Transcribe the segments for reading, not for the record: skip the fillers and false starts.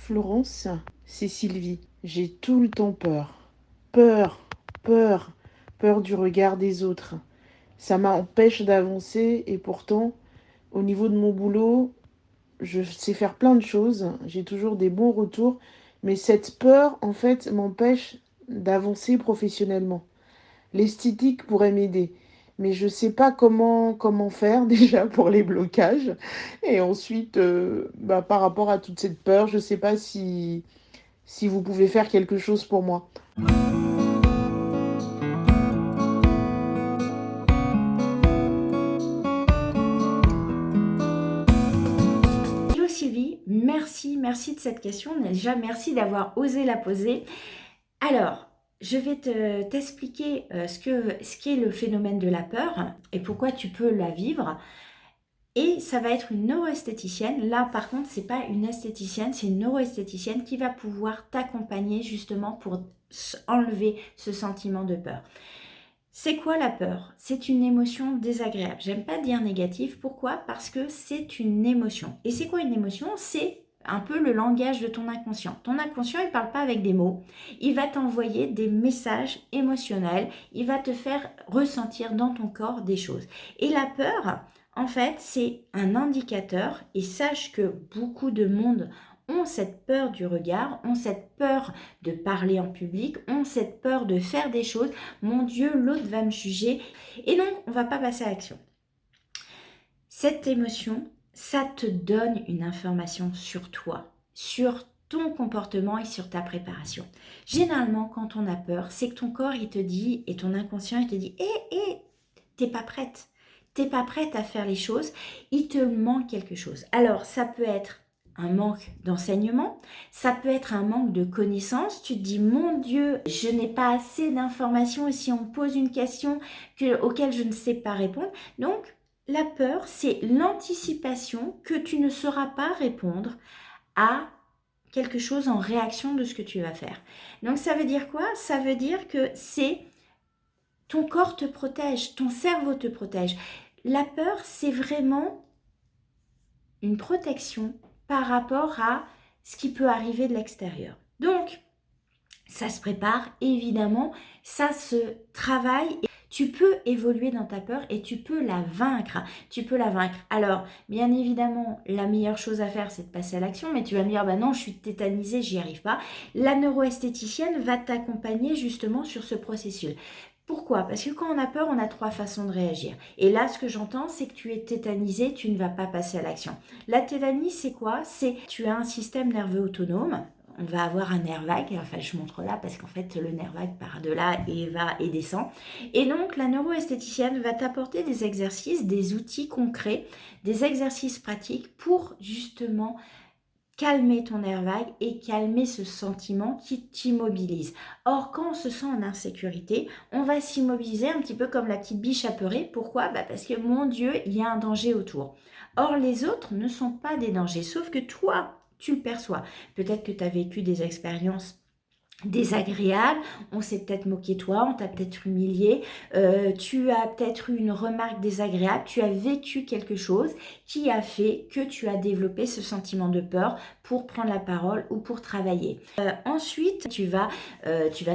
Florence, c'est Sylvie. J'ai tout le temps peur. Peur, peur, peur du regard des autres. Ça m'empêche d'avancer et pourtant, au niveau de mon boulot, je sais faire plein de choses. J'ai toujours des bons retours. Mais cette peur, en fait, m'empêche d'avancer professionnellement. L'esthétique pourrait m'aider. Mais je sais pas comment faire déjà pour les blocages. Et ensuite, par rapport à toute cette peur, je sais pas si vous pouvez faire quelque chose pour moi. Hello Sylvie, merci de cette question. Déjà, merci d'avoir osé la poser. Alors, je vais t'expliquer ce qu'est le phénomène de la peur et pourquoi tu peux la vivre. Et ça va être une neuroesthéticienne. Là, par contre, c'est pas une esthéticienne, c'est une neuroesthéticienne qui va pouvoir t'accompagner justement pour enlever ce sentiment de peur. C'est quoi la peur? C'est une émotion désagréable. J'aime pas dire négative. Pourquoi? Parce que c'est une émotion. Et c'est quoi une émotion? C'est un peu le langage de ton inconscient. Ton inconscient, il parle pas avec des mots. Il va t'envoyer des messages émotionnels. Il va te faire ressentir dans ton corps des choses. Et la peur, en fait, c'est un indicateur. Et sache que beaucoup de monde ont cette peur du regard, ont cette peur de parler en public, ont cette peur de faire des choses. Mon Dieu, l'autre va me juger. Et donc, on va pas passer à l'action. Cette émotion, ça te donne une information sur toi, sur ton comportement et sur ta préparation. Généralement, quand on a peur, c'est que ton corps, il te dit, et ton inconscient, il te dit, t'es pas prête. T'es pas prête à faire les choses. Il te manque quelque chose. Alors, ça peut être un manque d'enseignement, ça peut être un manque de connaissances. Tu te dis, mon Dieu, je n'ai pas assez d'informations et si on me pose une question auquel je ne sais pas répondre. Donc, la peur, c'est l'anticipation que tu ne sauras pas répondre à quelque chose en réaction de ce que tu vas faire. Donc, ça veut dire quoi? Ça veut dire que c'est ton corps te protège, ton cerveau te protège. La peur, c'est vraiment une protection par rapport à ce qui peut arriver de l'extérieur. Donc, ça se prépare, évidemment, ça se travaille. Tu peux évoluer dans ta peur et tu peux la vaincre. Tu peux la vaincre. Alors, bien évidemment, la meilleure chose à faire, c'est de passer à l'action. Mais tu vas me dire, bah non, je suis tétanisée, j'y arrive pas. La neuroesthéticienne va t'accompagner justement sur ce processus. Pourquoi? Parce que quand on a peur, on a 3 façons de réagir. Et là, ce que j'entends, c'est que tu es tétanisé, tu ne vas pas passer à l'action. La tétanie, c'est quoi? C'est tu as un système nerveux autonome. On va avoir un nerf vague, enfin je montre là parce qu'en fait le nerf vague part de là et va et descend. Et donc la neuroesthéticienne va t'apporter des exercices, des outils concrets, des exercices pratiques pour justement calmer ton nerf vague et calmer ce sentiment qui t'immobilise. Or, quand on se sent en insécurité, on va s'immobiliser un petit peu comme la petite biche apeurée. Pourquoi? Parce que mon Dieu, il y a un danger autour. Or, les autres ne sont pas des dangers, sauf que toi, tu le perçois. Peut-être que tu as vécu des expériences désagréable, on s'est peut-être moqué de toi, on t'a peut-être humilié, tu as peut-être eu une remarque désagréable, tu as vécu quelque chose qui a fait que tu as développé ce sentiment de peur pour prendre la parole ou pour travailler. Ensuite, tu vas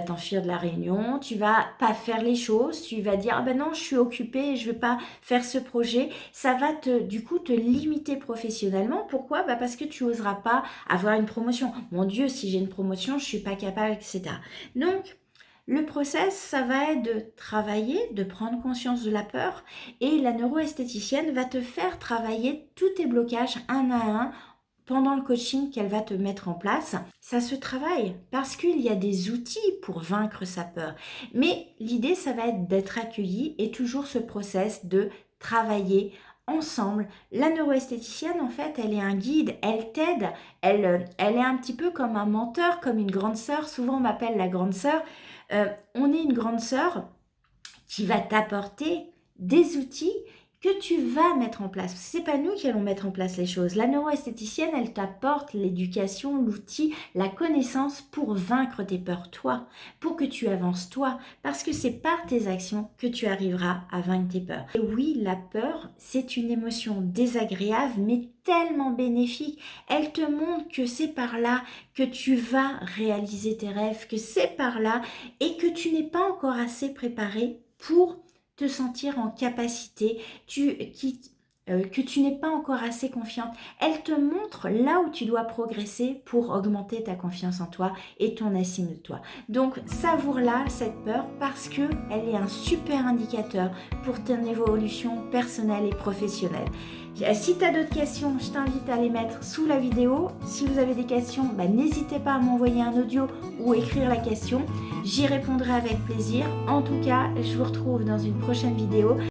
t'enfuir de la réunion, tu vas pas faire les choses, tu vas dire ah ben non je suis occupée, je vais pas faire ce projet. Ça va du coup te limiter professionnellement. Pourquoi? Parce que tu oseras pas avoir une promotion. Mon Dieu, si j'ai une promotion, je suis pas capable, etc. Donc, le process, ça va être de travailler, de prendre conscience de la peur et la neuroesthéticienne va te faire travailler tous tes blocages un à un pendant le coaching qu'elle va te mettre en place. Ça se travaille parce qu'il y a des outils pour vaincre sa peur. Mais l'idée, ça va être d'être accueilli et toujours ce process de travailler ensemble. La neuroesthéticienne, en fait, elle est un guide, elle t'aide, elle est un petit peu comme un mentor, comme une grande sœur. Souvent, on m'appelle la grande sœur. On est une grande sœur qui va t'apporter des outils que tu vas mettre en place. C'est pas nous qui allons mettre en place les choses. La neuroesthéticienne, elle t'apporte l'éducation, l'outil, la connaissance pour vaincre tes peurs, toi, pour que tu avances, toi, parce que c'est par tes actions que tu arriveras à vaincre tes peurs. Et oui, la peur, c'est une émotion désagréable, mais tellement bénéfique. Elle te montre que c'est par là que tu vas réaliser tes rêves, que c'est par là et que tu n'es pas encore assez préparé pour te sentir en capacité, que tu n'es pas encore assez confiante. Elle te montre là où tu dois progresser pour augmenter ta confiance en toi et ton estime de toi. Donc savoure-la, cette peur, parce qu'elle est un super indicateur pour ton évolution personnelle et professionnelle. Si tu as d'autres questions, je t'invite à les mettre sous la vidéo. Si vous avez des questions, n'hésitez pas à m'envoyer un audio ou écrire la question. J'y répondrai avec plaisir. En tout cas, je vous retrouve dans une prochaine vidéo.